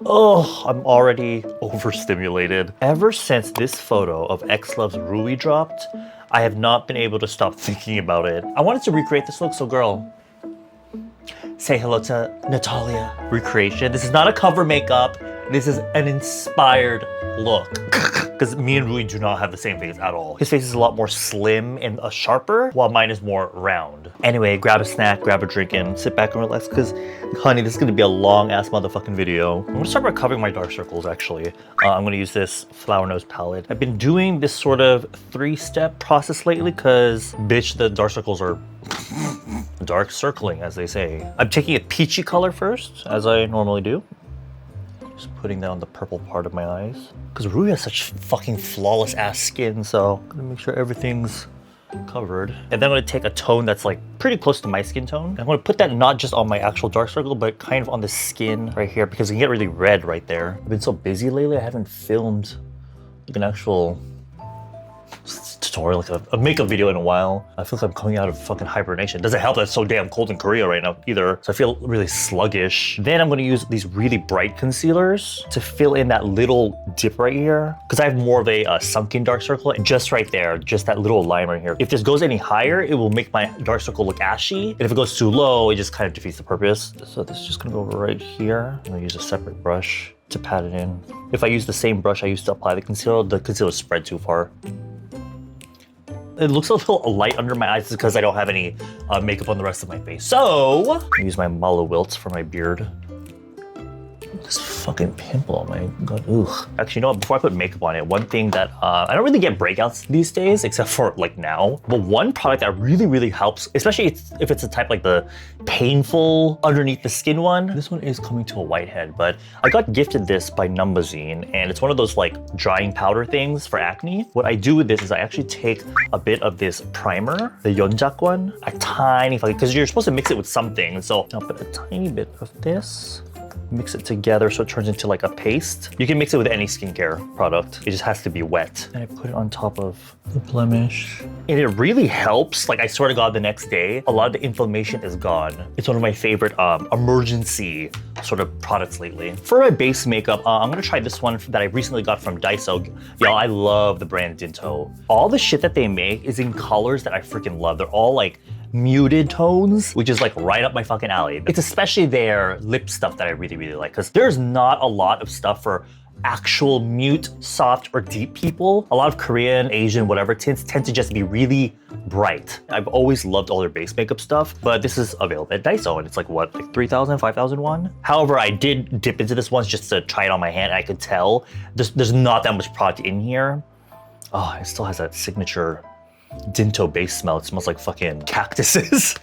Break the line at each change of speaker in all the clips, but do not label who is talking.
Oh, I'm already overstimulated. Ever since this photo of XLOV's Rui dropped, I have not been able to stop thinking about it. I wanted to recreate this look, so girl, say hello to Natalia. Recreation. This is not a cover makeup. This is an inspired look. Because me and Rui do not have the same face at all. His face is a lot more slim and sharper, while mine is more round. Anyway, grab a snack, grab a drink, and sit back and relax, because, honey, this is gonna be a long-ass motherfucking video. I'm gonna start by covering my dark circles, actually. I'm gonna use this Flower Nose palette. I've been doing this sort of 3-step process lately, because, bitch, the dark circles are dark circling, as they say. I'm taking a peachy color first, as I normally do. Just putting that on the purple part of my eyes. Because Rui has such fucking flawless ass skin, so I'm gonna make sure everything's covered. And then I'm gonna take a tone that's like pretty close to my skin tone. I'm gonna put that not just on my actual dark circle, but kind of on the skin right here, because it can get really red right there. I've been so busy lately, I haven't filmed like an actual tutorial, like a makeup video in a while. I feel like I'm coming out of fucking hibernation. Doesn't help that it's so damn cold in Korea right now either. So I feel really sluggish. Then I'm gonna use these really bright concealers to fill in that little dip right here. Because I have more of a sunken dark circle, and just right there, just that little line right here. If this goes any higher, it will make my dark circle look ashy. And if it goes too low, it just kind of defeats the purpose. So this is just gonna go right here. I'm gonna use a separate brush to pat it in. If I use the same brush I used to apply the concealer spread too far. It looks a little light under my eyes because I don't have any makeup on the rest of my face. So, I use my Malu Wilz for my beard. This fucking pimple, oh my god, ugh. Actually, you know what, before I put makeup on it, one thing that, I don't really get breakouts these days, except for like now, but one product that really helps, especially if it's a type like the painful underneath the skin one. This one is coming to a whitehead, but I got gifted this by Numbuzin, and it's one of those like drying powder things for acne. What I do with this is I actually take a bit of this primer, the Yunjak one, a tiny fucking, because you're supposed to mix it with something, so I'll put a tiny bit of this. Mix it together so it turns into like a paste. You can mix it with any skincare product. It just has to be wet. And I put it on top of the blemish. And it really helps. Like I swear to God, the next day, a lot of the inflammation is gone. It's one of my favorite emergency sort of products lately. For my base makeup, I'm gonna try this one that I recently got from Daiso. Y'all, I love the brand Dinto. All the shit that they make is in colors that I freaking love. They're all like muted tones, which is like right up my fucking alley. It's especially their lip stuff that I really like, because there's not a lot of stuff for actual mute, soft, or deep people. A lot of Korean, Asian, whatever tints tend to just be really bright. I've always loved all their base makeup stuff, but this is available at Daiso, and it's like what, like 3,000, 5,000 won? However, I did dip into this once just to try it on my hand, and I could tell there's not that much product in here. Oh, it still has that signature Dinto base smell. It smells like fucking cactuses.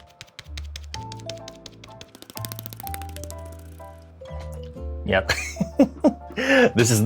Yep. This is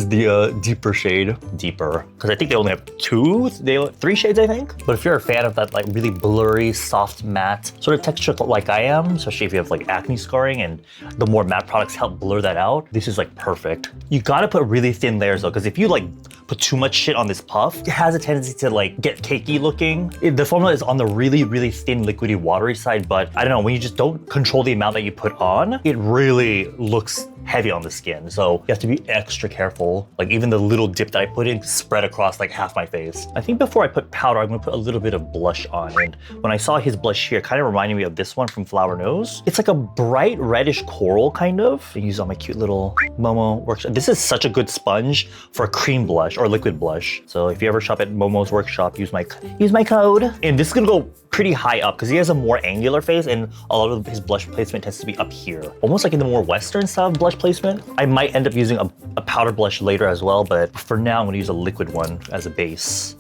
the deeper shade. Deeper. Because I think they only have 3 shades, I think. But if you're a fan of that like really blurry, soft, matte sort of texture like I am, especially if you have like acne scarring and the more matte products help blur that out, this is like perfect. You gotta put really thin layers though, because if you like put too much shit on this puff, it has a tendency to like get cakey looking. The formula is on the really thin, liquidy, watery side, but I don't know, when you just don't control the amount that you put on, it really looks heavy on the skin. So you have to be extra careful. Like even the little dip that I put in spread across like half my face. I think before I put powder, I'm gonna put a little bit of blush on. And when I saw his blush here, it kind of reminded me of this one from Flower Nose. It's like a bright reddish coral kind of. I use on my cute little Momo workshop. This is such a good sponge for a cream blush or liquid blush. So if you ever shop at Momo's workshop, use my code. And this is gonna go pretty high up because he has a more angular face, and a lot of his blush placement tends to be up here. Almost like in the more Western style blush placement. I might end up using a powder blush later as well, but for now I'm gonna use a liquid one as a base.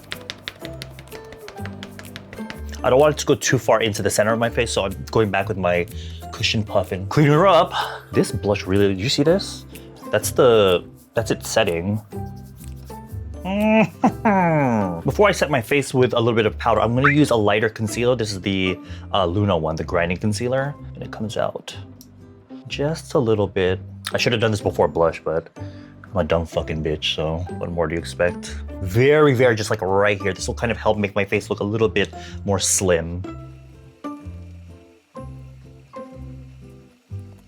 I don't want it to go too far into the center of my face, so I'm going back with my cushion puff and cleaning her up. This blush really, did you see this? That's its setting. Before I set my face with a little bit of powder, I'm gonna use a lighter concealer. This is the Luna one, the grinding concealer, and it comes out just a little bit. I should have done this before blush, but I'm a dumb fucking bitch, so what more do you expect? Very just like right here. This will kind of help make my face look a little bit more slim.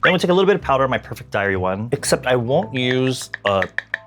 I'm gonna take a little bit of powder, my Perfect Diary one, except I won't use,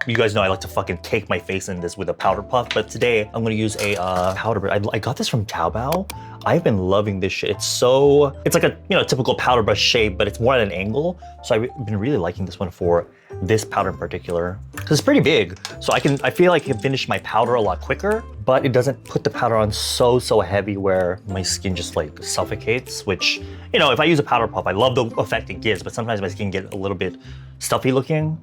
you guys know I like to fucking cake my face in this with a powder puff, but today I'm gonna use a powder. I got this from Taobao. I've been loving this shit. It's like a, you know, typical powder brush shape, but it's more at an angle. So I've been really liking this one for this powder in particular, because it's pretty big. So I feel like I can finish my powder a lot quicker, but it doesn't put the powder on so heavy where my skin just like suffocates, which, you know, if I use a powder puff, I love the effect it gives, but sometimes my skin get a little bit stuffy looking.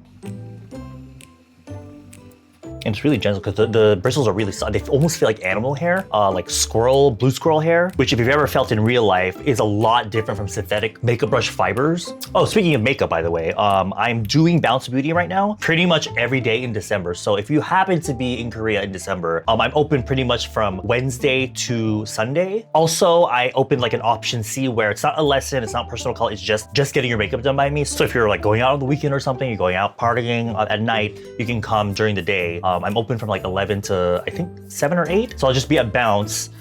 And it's really gentle because the bristles are really soft. They almost feel like animal hair, like blue squirrel hair, which if you've ever felt in real life is a lot different from synthetic makeup brush fibers. Oh, speaking of makeup, by the way, I'm doing Bounce Beauty right now, pretty much every day in December. So if you happen to be in Korea in December, I'm open pretty much from Wednesday to Sunday. Also, I open like an option C where it's not a lesson, it's not personal call, it's just getting your makeup done by me. So if you're like going out on the weekend or something, you're going out partying at night, you can come during the day. I'm open from like 11 to I think 7 or 8. So I'll just be at Bounce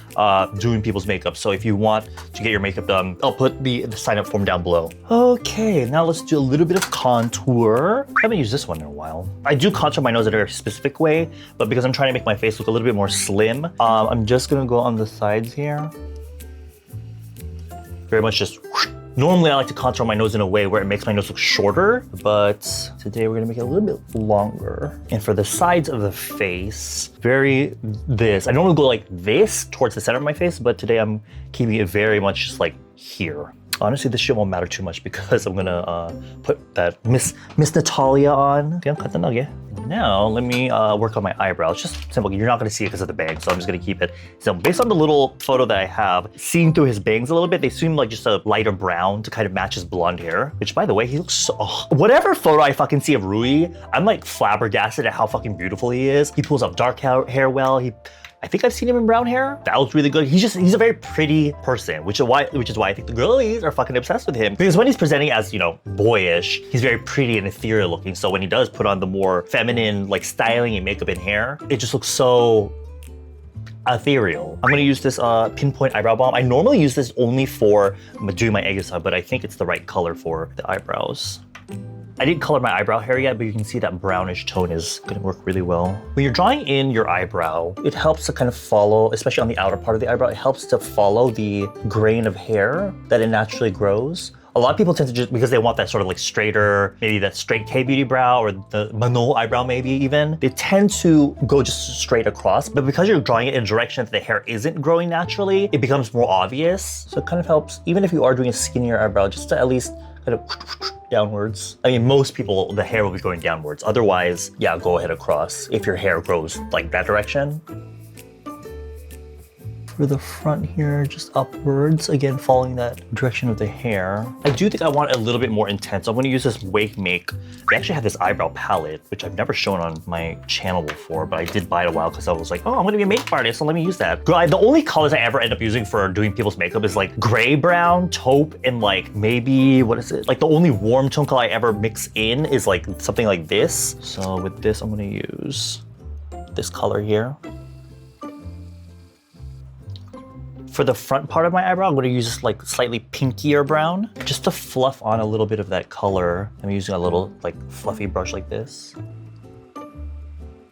doing people's makeup. So if you want to get your makeup done, I'll put the sign up form down below. Okay, now let's do a little bit of contour. I haven't used this one in a while. I do contour my nose in a very specific way, but because I'm trying to make my face look a little bit more slim, I'm just gonna go on the sides here. Very much just whoosh. Normally I like to contour my nose in a way where it makes my nose look shorter, but today we're gonna make it a little bit longer. And for the sides of the face, I normally go like this towards the center of my face, but today I'm keeping it very much just like here. Honestly, this shit won't matter too much because I'm gonna put that Miss Natalia on. Now, let me work on my eyebrows. Just simple, you're not gonna see it because of the bangs, so I'm just gonna keep it. So based on the little photo that I have, seeing through his bangs a little bit, they seem like just a lighter brown to kind of match his blonde hair, which by the way, he looks so, whatever photo I fucking see of Rui, I'm like flabbergasted at how fucking beautiful he is. He pulls up dark hair well. I think I've seen him in brown hair. That looks really good. He's a very pretty person, which is why I think the girlies are fucking obsessed with him. Because when he's presenting as, you know, boyish, he's very pretty and ethereal looking. So when he does put on the more feminine, like styling and makeup and hair, it just looks so ethereal. I'm gonna use this Pinpoint eyebrow balm. I normally use this only for doing my egg, but I think it's the right color for the eyebrows. I didn't color my eyebrow hair yet, but you can see that brownish tone is gonna work really well. When you're drawing in your eyebrow, it helps to kind of follow, especially on the outer part of the eyebrow, it helps to follow the grain of hair that it naturally grows. A lot of people tend to just, because they want that sort of like straighter, maybe that straight K-beauty brow or the Mano eyebrow maybe even, they tend to go just straight across. But because you're drawing it in a direction that the hair isn't growing naturally, it becomes more obvious. So it kind of helps, even if you are doing a skinnier eyebrow, just to at least kind of downwards. I mean, most people, the hair will be going downwards. Otherwise, yeah, go ahead across if your hair grows like that direction. For the front here, just upwards, again, following that direction of the hair. I do think I want a little bit more intense. I'm gonna use this WAKEMAKE. They actually have this eyebrow palette, which I've never shown on my channel before, but I did buy it a while because I was like, oh, I'm gonna be a makeup artist, so let me use that. The only colors I ever end up using for doing people's makeup is like gray brown, taupe, and like maybe, what is it? Like the only warm tone color I ever mix in is like something like this. So with this, I'm gonna use this color here. For the front part of my eyebrow, I'm gonna use this like slightly pinkier brown, just to fluff on a little bit of that color. I'm using a little like fluffy brush like this.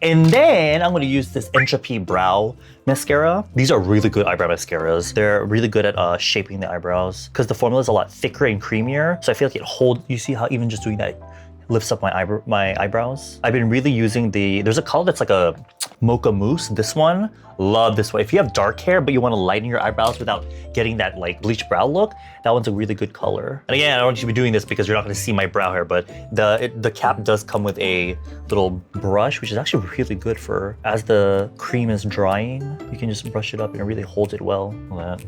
And then I'm gonna use this ENTROPY brow mascara. These are really good eyebrow mascaras. They're really good at shaping the eyebrows because the formula is a lot thicker and creamier. So I feel like it holds, you see how even just doing that lifts up my eyebrows. I've been really using there's a color that's like a mocha mousse. This one, love this one. If you have dark hair but you want to lighten your eyebrows without getting that like bleached brow look, that one's a really good color. And again, I don't want you to be doing this because you're not going to see my brow hair, but the cap does come with a little brush, which is actually really good for, as the cream is drying, you can just brush it up and it really holds it well. Look at that.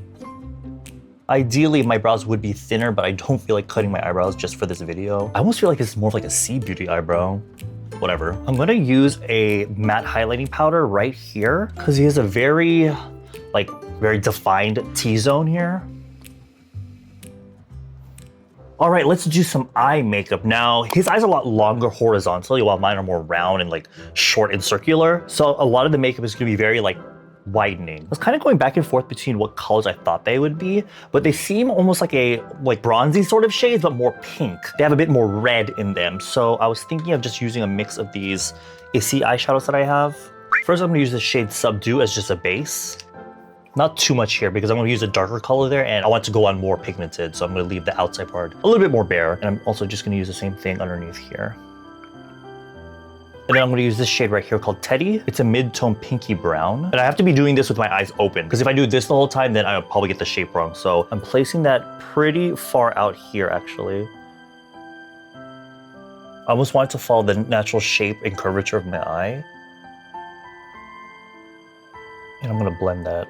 Ideally, my brows would be thinner, but I don't feel like cutting my eyebrows just for this video. I almost feel like this is more of like a C Beauty eyebrow. Whatever. I'm gonna use a matte highlighting powder right here because he has a very defined T-zone here. All right, let's do some eye makeup now. His eyes are a lot longer horizontally while mine are more round and like short and circular. So a lot of the makeup is gonna be very like widening. I was kind of going back and forth between what colors I thought they would be, but they seem almost like bronzy sort of shades, but more pink. They have a bit more red in them. So I was thinking of just using a mix of these issy eyeshadows that I have. First, I'm gonna use the shade Subdue as just a base. Not too much here because I'm gonna use a darker color there and I want to go on more pigmented. So I'm gonna leave the outside part a little bit more bare. And I'm also just gonna use the same thing underneath here. And then I'm gonna use this shade right here called Teddy. It's a mid-tone pinky brown. And I have to be doing this with my eyes open because if I do this the whole time, then I'll probably get the shape wrong. So I'm placing that pretty far out here actually. I almost want it to follow the natural shape and curvature of my eye. And I'm gonna blend that.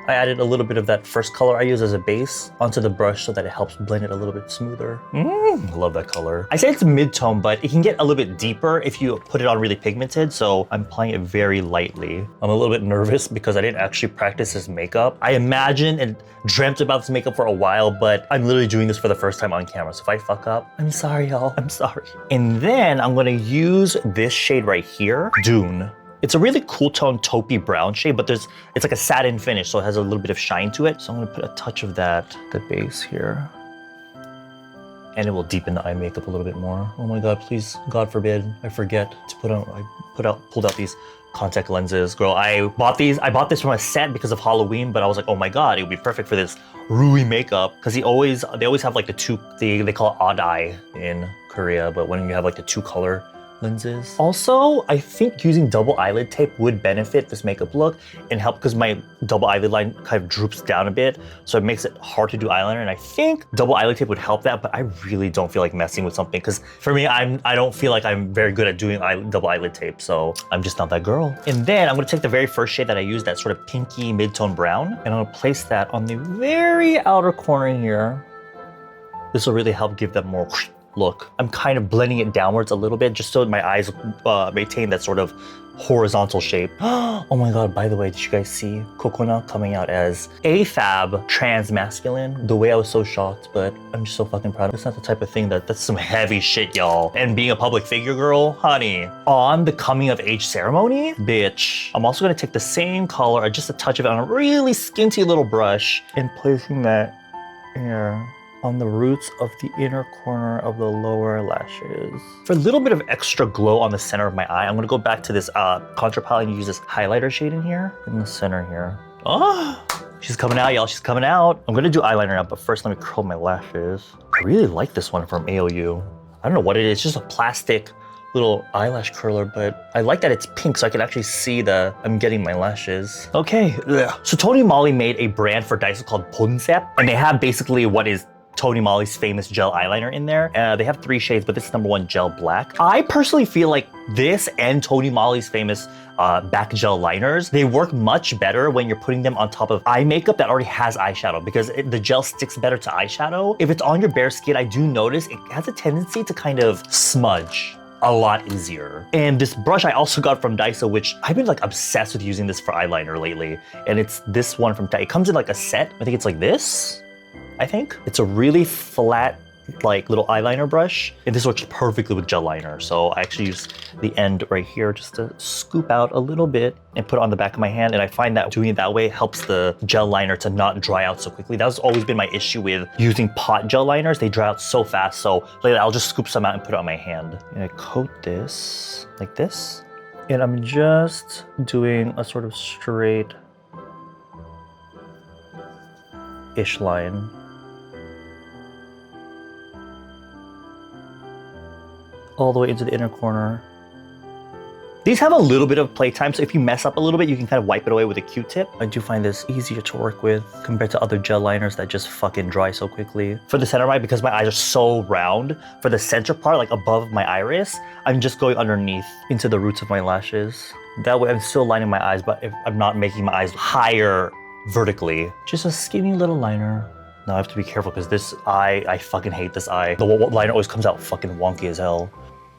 I added a little bit of that first color I use as a base onto the brush so that it helps blend it a little bit smoother. I love that color. I say it's mid-tone, but it can get a little bit deeper if you put it on really pigmented, so I'm applying it very lightly. I'm a little bit nervous because I didn't actually practice this makeup. I imagined and dreamt about this makeup for a while, but I'm literally doing this for the first time on camera, so if I fuck up, I'm sorry, y'all. I'm sorry. And then I'm gonna use this shade right here, Dune. It's a really cool tone taupey brown shade, but it's like a satin finish, so it has a little bit of shine to it. So I'm gonna put a touch of that, the base here. And it will deepen the eye makeup a little bit more. Oh my God, please, God forbid, I forget to pulled out these contact lenses. Girl, I bought this from a set because of Halloween, but I was like, oh my God, it would be perfect for this Rui makeup. Because they always have like the two, they call it odd eye in Korea, but when you have like the two color lenses. Also, I think using double eyelid tape would benefit this makeup look and help because my double eyelid line kind of droops down a bit, so it makes it hard to do eyeliner, and I think double eyelid tape would help that, but I really don't feel like messing with something because for me, I don't feel like I'm very good at doing double eyelid tape, so I'm just not that girl. And then I'm gonna take the very first shade that I used, that sort of pinky mid-tone brown, and I'm gonna place that on the very outer corner here. This will really help give them more look. I'm kind of blending it downwards a little bit just so my eyes maintain that sort of horizontal shape. Oh my God, by the way, did you guys see Kokona coming out as AFAB trans masculine? The way I was so shocked, but I'm just so fucking proud. It's not the type of thing that's some heavy shit, y'all. And being a public figure, girl, honey, on the coming of age ceremony, bitch. I'm also gonna take the same color, or just a touch of it on a really skinty little brush and placing that here on the roots of the inner corner of the lower lashes. For a little bit of extra glow on the center of my eye, I'm gonna go back to this contour palette and use this highlighter shade in here, in the center here. Oh, she's coming out, y'all, she's coming out. I'm gonna do eyeliner now, but first let me curl my lashes. I really like this one from AOU. I don't know what it is, it's just a plastic little eyelash curler, but I like that it's pink so I can actually see I'm getting my lashes. Okay, so Tony Moly made a brand for Daiso called Ponsep, and they have basically what is Tony Moly's famous gel eyeliner in there. They have 3 shades, but this is number 1, Gel Black. I personally feel like this and Tony Moly's famous back gel liners, they work much better when you're putting them on top of eye makeup that already has eyeshadow because the gel sticks better to eyeshadow. If it's on your bare skin, I do notice it has a tendency to kind of smudge a lot easier. And this brush I also got from Daiso, which I've been like obsessed with using this for eyeliner lately. And it's this one from Daiso. It comes in like a set. I think it's like this. I think. It's a really flat, like little eyeliner brush. And this works perfectly with gel liner. So I actually use the end right here just to scoop out a little bit and put it on the back of my hand. And I find that doing it that way helps the gel liner to not dry out so quickly. That's always been my issue with using pot gel liners. They dry out so fast. So later I'll just scoop some out and put it on my hand. And I coat this like this. And I'm just doing a sort of straight-ish line. All the way into the inner corner. These have a little bit of playtime, so if you mess up a little bit, you can kind of wipe it away with a Q-tip. I do find this easier to work with compared to other gel liners that just fucking dry so quickly. For the center of my eye, because my eyes are so round, for the center part, like above my iris, I'm just going underneath into the roots of my lashes. That way I'm still lining my eyes, but if I'm not making my eyes higher vertically. Just a skinny little liner. Now I have to be careful because this eye, I fucking hate this eye. The liner always comes out fucking wonky as hell.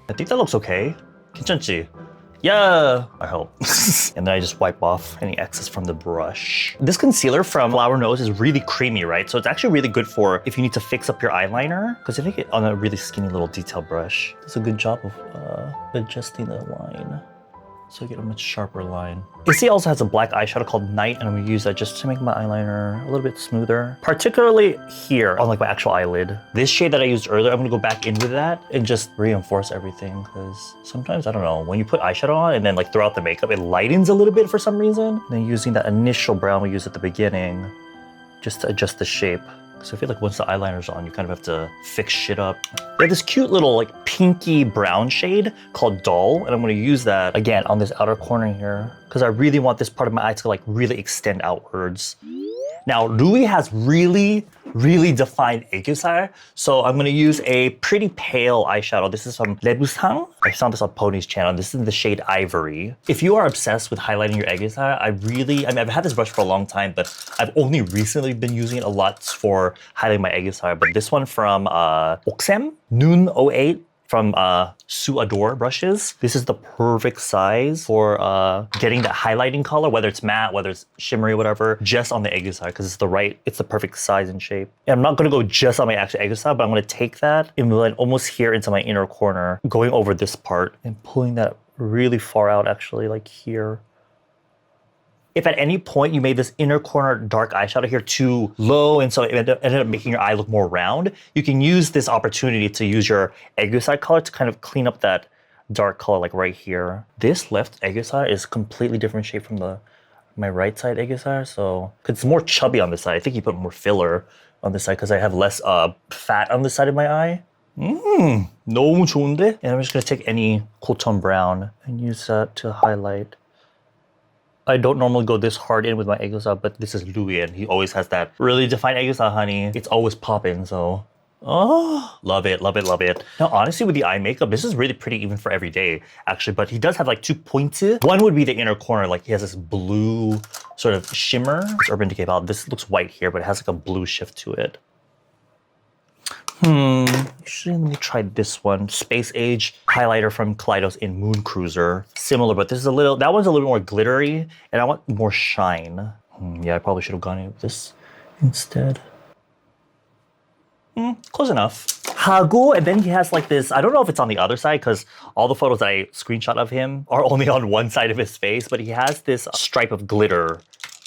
I think that looks okay. 괜찮지? Yeah, I hope. And then I just wipe off any excess from the brush. This concealer from Flower Nose is really creamy, right? So it's actually really good for if you need to fix up your eyeliner, because I think it on a really skinny little detail brush does a good job of adjusting the line. so I get a much sharper line. Issy also has a black eyeshadow called Night, and I'm gonna use that just to make my eyeliner a little bit smoother. Particularly here on like my actual eyelid. This shade that I used earlier, I'm gonna go back in with that and just reinforce everything, because sometimes, I don't know, when you put eyeshadow on and then like throughout the makeup, it lightens a little bit for some reason. And then using that initial brown we used at the beginning, just to adjust the shape. So I feel like once the eyeliner's on, you kind of have to fix shit up. They have this cute little like pinky brown shade called Doll, and I'm gonna use that again on this outer corner here because I really want this part of my eye to like really extend outwards. Now, Dewy has really defined 애교살, so I'm gonna use a pretty pale eyeshadow. This is from Numbuzin. I found this on Pony's channel. This is in the shade Ivory. If you are obsessed with highlighting your 애교살, I mean, I've had this brush for a long time, but I've only recently been using it a lot for highlighting my 애교살. But this one from Oxem, Noon 08, from Sue Adore brushes. This is the perfect size for getting that highlighting color, whether it's matte, whether it's shimmery, whatever, just on the 애교살, because it's the perfect size and shape. And I'm not gonna go just on my actual 애교살, but I'm gonna take that and blend almost here into my inner corner, going over this part and pulling that really far out, actually, like here. If at any point you made this inner corner dark eyeshadow here too low and so it ended up making your eye look more round, you can use this opportunity to use your 애교살 color to kind of clean up that dark color like right here. This left 애교살 is completely different shape from my right side 애교살, so cause it's more chubby on this side. I think you put more filler on this side because I have less fat on this side of my eye. 너무 좋은데? And I'm just gonna take any cool tone brown and use that to highlight. I don't normally go this hard in with my 애교살, but this is Louis and he always has that really defined 애교살, honey. It's always popping, so. Oh, love it, love it, love it. Now, honestly, with the eye makeup, this is really pretty even for every day, actually, but he does have like 2 points. One would be the inner corner, like he has this blue sort of shimmer. It's Urban Decay Palette. This looks white here, but it has like a blue shift to it. Actually, let me try this one. Space Age highlighter from Kaleidos in Moon Cruiser. Similar, but this is that one's a little more glittery, and I want more shine. Yeah, I probably should have gone in with this instead. Close enough. Hago, and then he has like this, I don't know if it's on the other side, because all the photos I screenshot of him are only on one side of his face, but he has this stripe of glitter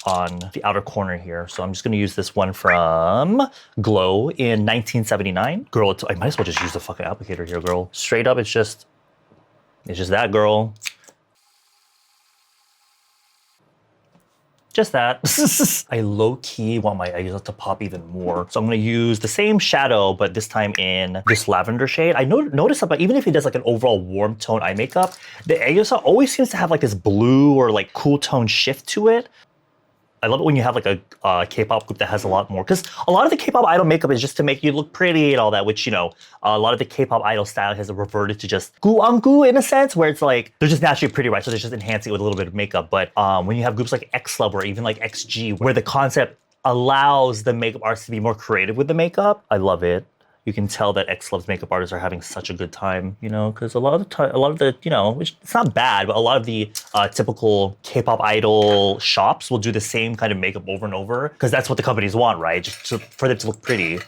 on the outer corner here. So I'm just gonna use this one from Glow in 1979. Girl, I might as well just use the fucking applicator here, girl. Straight up, it's just that, girl. Just that. I low-key want my eyes to pop even more. So I'm gonna use the same shadow, but this time in this lavender shade. I noticed that, but even if he does like an overall warm tone eye makeup, the Ayosa always seems to have like this blue or like cool tone shift to it. I love it when you have like a K-pop group that has a lot more, because a lot of the K-pop idol makeup is just to make you look pretty and all that, which, you know, a lot of the K-pop idol style has reverted to just gu in a sense, where it's like, they're just naturally pretty, right? So they're just enhancing it with a little bit of makeup. But when you have groups like XLOV or even like XG, where the concept allows the makeup artists to be more creative with the makeup, I love it. You can tell that XLOV's makeup artists are having such a good time, you know, because a lot of the, you know, which it's not bad, but a lot of the typical K-pop idol shops will do the same kind of makeup over and over, because that's what the companies want, right? Just for them to look pretty.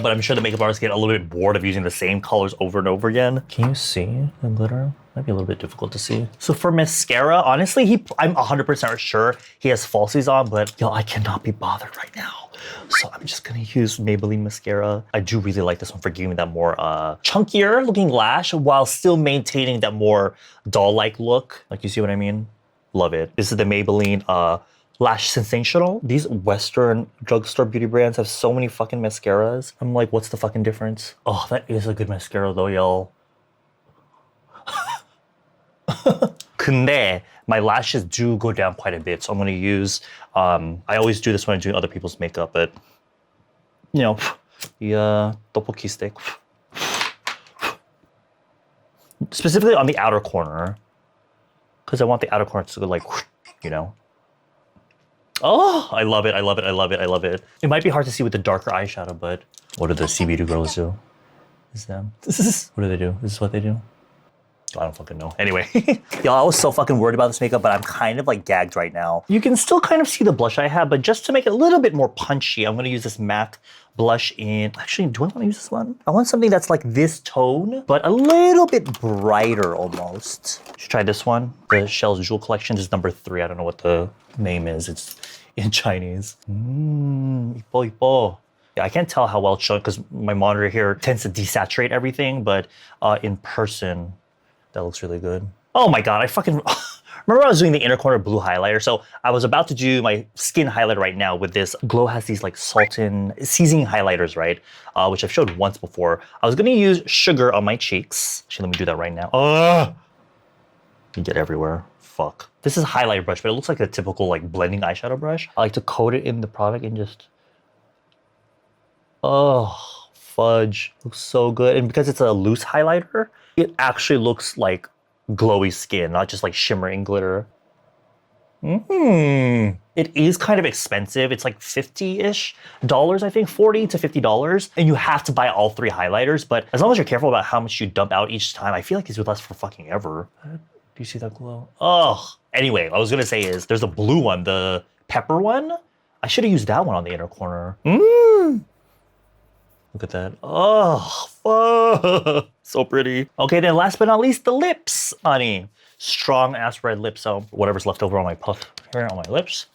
But I'm sure the makeup artists get a little bit bored of using the same colors over and over again. Can you see the glitter? Might be a little bit difficult to see. So for mascara, honestly, I'm 100% sure he has falsies on, but yo, I cannot be bothered right now. So I'm just gonna use Maybelline mascara. I do really like this one for giving me that more chunkier looking lash while still maintaining that more doll-like look. Like, you see what I mean? Love it. This is the Maybelline Lash Sensational. These Western drugstore beauty brands have so many fucking mascaras. I'm like, what's the fucking difference? Oh, that is a good mascara though, y'all. 근데 my lashes do go down quite a bit, so I'm gonna use, I always do this when I'm doing other people's makeup, but, you know, the tteokbokki stick. Specifically on the outer corner, because I want the outer corner to go like, you know. Oh, I love it, I love it, I love it, I love it. It might be hard to see with the darker eyeshadow, but what do the CB2 girls do? This is them. What do they do? This is what they do. I don't fucking know. Anyway, y'all, I was so fucking worried about this makeup, but I'm kind of like gagged right now. You can still kind of see the blush I have, but just to make it a little bit more punchy, I'm gonna use this MAC blush in, actually, do I wanna use this one? I want something that's like this tone, but a little bit brighter almost. Should try this one. The Shell's Jewel Collection is number 3. I don't know what the name is. It's in Chinese. Ipo, ipo. Yeah, I can't tell how well it's shown because my monitor here tends to desaturate everything, but in person, that looks really good. Oh my God, I fucking, remember I was doing the inner corner blue highlighter? So I was about to do my skin highlight right now with this. Glow has these like Sultan seasoning highlighters, right? Which I've showed once before. I was gonna use sugar on my cheeks. Actually, let me do that right now. You get everywhere, fuck. This is a highlighter brush, but it looks like a typical like blending eyeshadow brush. I like to coat it in the product and just, oh, fudge, looks so good. And because it's a loose highlighter, it actually looks like glowy skin, not just like shimmering glitter. It is kind of expensive. It's like $50-ish, I think, $40 to $50. And you have to buy all 3 highlighters. But as long as you're careful about how much you dump out each time, I feel like these would last for fucking ever. Do you see that glow? Oh, anyway, what I was gonna say is there's a blue one, the pepper one. I should have used that one on the inner corner. Look at that. Oh, fuck. So pretty. Okay, then last but not least, the lips, honey. Strong ass red lips, so whatever's left over on my puff here on my lips.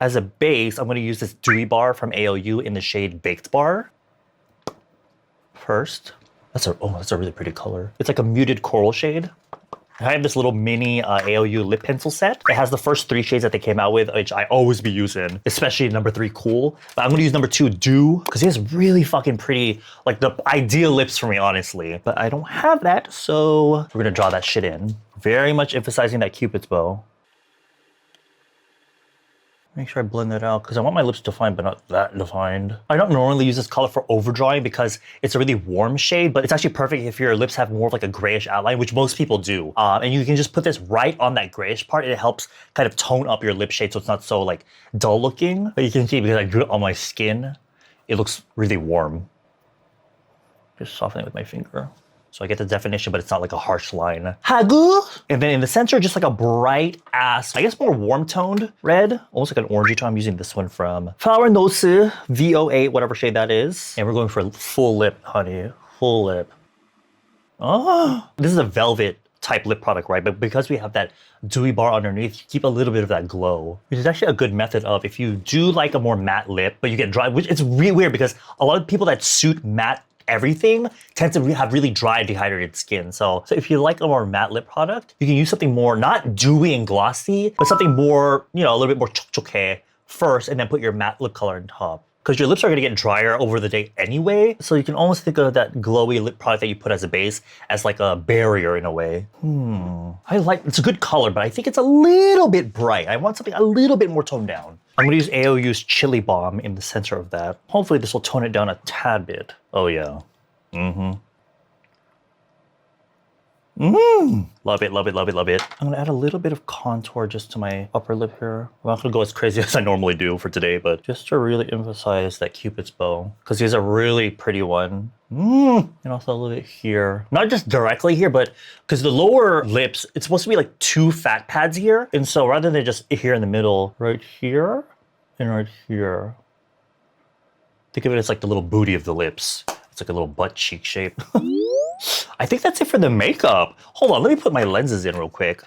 As a base, I'm gonna use this Dewy bar from AOU in the shade Baked Bar. First, that's a really pretty color. It's like a muted coral shade. I have this little mini AOU lip pencil set. It has the first 3 shades that they came out with, which I always be using, especially number 3, Cool. But I'm gonna use number 2, Dew, because he has really fucking pretty, like the ideal lips for me, honestly. But I don't have that, so we're gonna draw that shit in. Very much emphasizing that Cupid's bow. Make sure I blend that out because I want my lips defined, but not that defined. I don't normally use this color for overdrawing because it's a really warm shade, but it's actually perfect if your lips have more of like a grayish outline, which most people do. And you can just put this right on that grayish part and it helps kind of tone up your lip shade so it's not so like dull looking. But you can see because I drew it on my skin, it looks really warm. Just soften it with my finger. So I get the definition, but it's not like a harsh line. Hagu! And then in the center, just like a bright ass, I guess more warm toned red, almost like an orangey tone. I'm using this one from Flower Nose V08, whatever shade that is. And we're going for a full lip, honey, full lip. Oh, this is a velvet type lip product, right? But because we have that dewy bar underneath, you keep a little bit of that glow, which is actually a good method of if you do like a more matte lip, but you get dry, which it's really weird because a lot of people that suit matte everything tends to have really dry, dehydrated skin. So if you like a more matte lip product, you can use something more, not dewy and glossy, but something more, you know, a little bit more chokchoke first and then put your matte lip color on top. Because your lips are gonna get drier over the day anyway. So you can almost think of that glowy lip product that you put as a base as like a barrier in a way. It's a good color, but I think it's a little bit bright. I want something a little bit more toned down. I'm gonna use AOU's Chili Balm in the center of that. Hopefully this will tone it down a tad bit. Oh yeah. Love it, love it, love it, love it. I'm gonna add a little bit of contour just to my upper lip here. I'm not gonna go as crazy as I normally do for today, but just to really emphasize that Cupid's bow, because he's a really pretty one. And also a little bit here. Not just directly here, but because the lower lips, it's supposed to be like 2 fat pads here. And so rather than just here in the middle, right here and right here. Think of it as like the little booty of the lips. It's like a little butt cheek shape. I think that's it for the makeup. Hold on, let me put my lenses in real quick.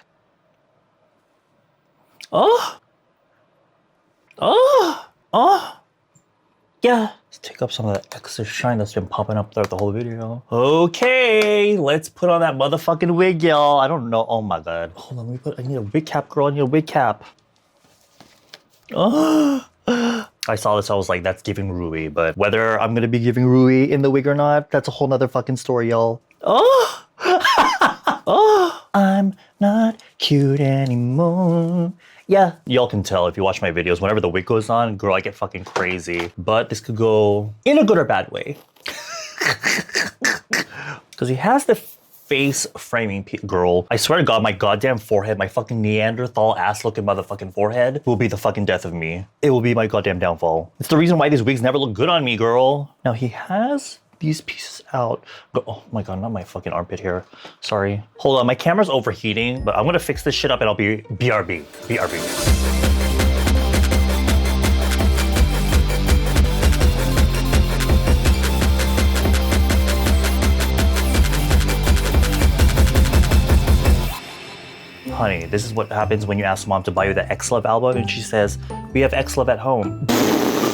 Yeah. Let's take up some of that extra shine that's been popping up throughout the whole video. Okay, let's put on that motherfucking wig, y'all. I don't know, oh my God. Hold on, I need a wig cap, girl, I need a wig cap. I saw this, I was like, that's giving Rui, but whether I'm gonna be giving Rui in the wig or not, that's a whole nother fucking story, y'all. I'm not cute anymore. Yeah, y'all can tell if you watch my videos, whenever the wig goes on, girl, I get fucking crazy. But this could go in a good or bad way. Because he has the face framing, girl. I swear to God, my goddamn forehead, my fucking Neanderthal ass looking motherfucking forehead will be the fucking death of me. It will be my goddamn downfall. It's the reason why these wigs never look good on me, girl. Now he has these pieces out. Oh my god, not my fucking armpit hair. Sorry. Hold on, my camera's overheating, but I'm gonna fix this shit up and I'll be BRB. BRB. Honey, this is what happens when you ask mom to buy you the XLOV album and she says, we have XLOV at home.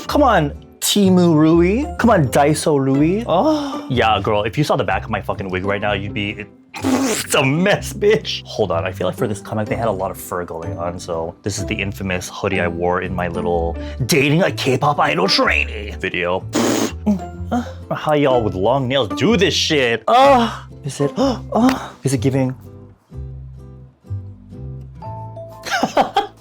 Come on, Timu Rui. Come on, Daiso Rui. Oh. Yeah, girl, if you saw the back of my fucking wig right now, you'd be... It's a mess, bitch. Hold on, I feel like for this comic, they had a lot of fur going on, so this is the infamous hoodie I wore in my little dating a K-pop idol trainee video. How y'all with long nails do this shit? Is it giving...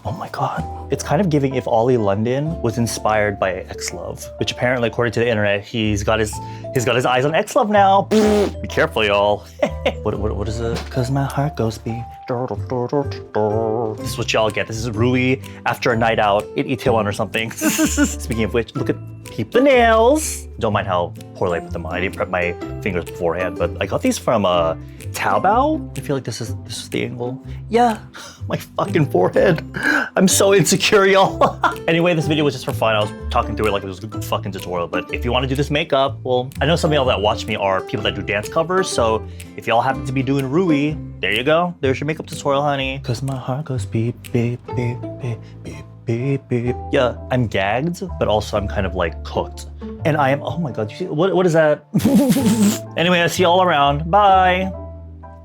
Oh my god. It's kind of giving if Ollie London was inspired by XLOV, which apparently, according to the internet, he's got his eyes on XLOV now. Be careful, y'all. What is it? Cause my heart goes beat. This is what y'all get. This is Rui after a night out in Itaewon or something. Speaking of which, look at keep the nails. Don't mind how poorly I put them on. I didn't prep my fingers beforehand, but I got these from Taobao. I feel like this is the angle. Yeah, my fucking forehead. I'm so insecure, y'all. Anyway, this video was just for fun. I was talking through it like it was a good fucking tutorial, but if you want to do this makeup, well, I know some of y'all that watch me are people that do dance covers, so if y'all happen to be doing Rui, there you go. There's your makeup tutorial, honey. Cause my heart goes beep, beep, beep, beep, beep, beep, beep. Yeah, I'm gagged, but also I'm kind of like cooked. And I am, oh my God, you see, what is that? Anyway, I see y'all around. Bye.